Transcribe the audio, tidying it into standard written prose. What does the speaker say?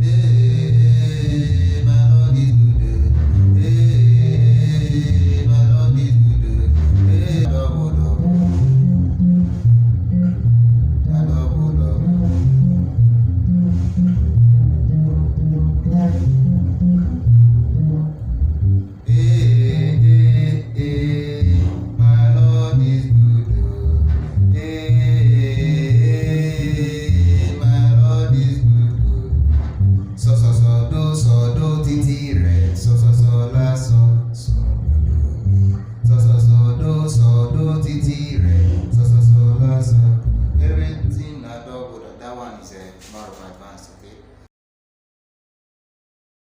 Hey, my Lord is good. Hey, my Lord is good. Hey, double, double. Double, double. Hey, hey, hey, my Lord is good. Hey, my Lord is good. So do titi re, so la so do mi. So do titi re, so la so. Everything I do, that one is a more of advanced, okay?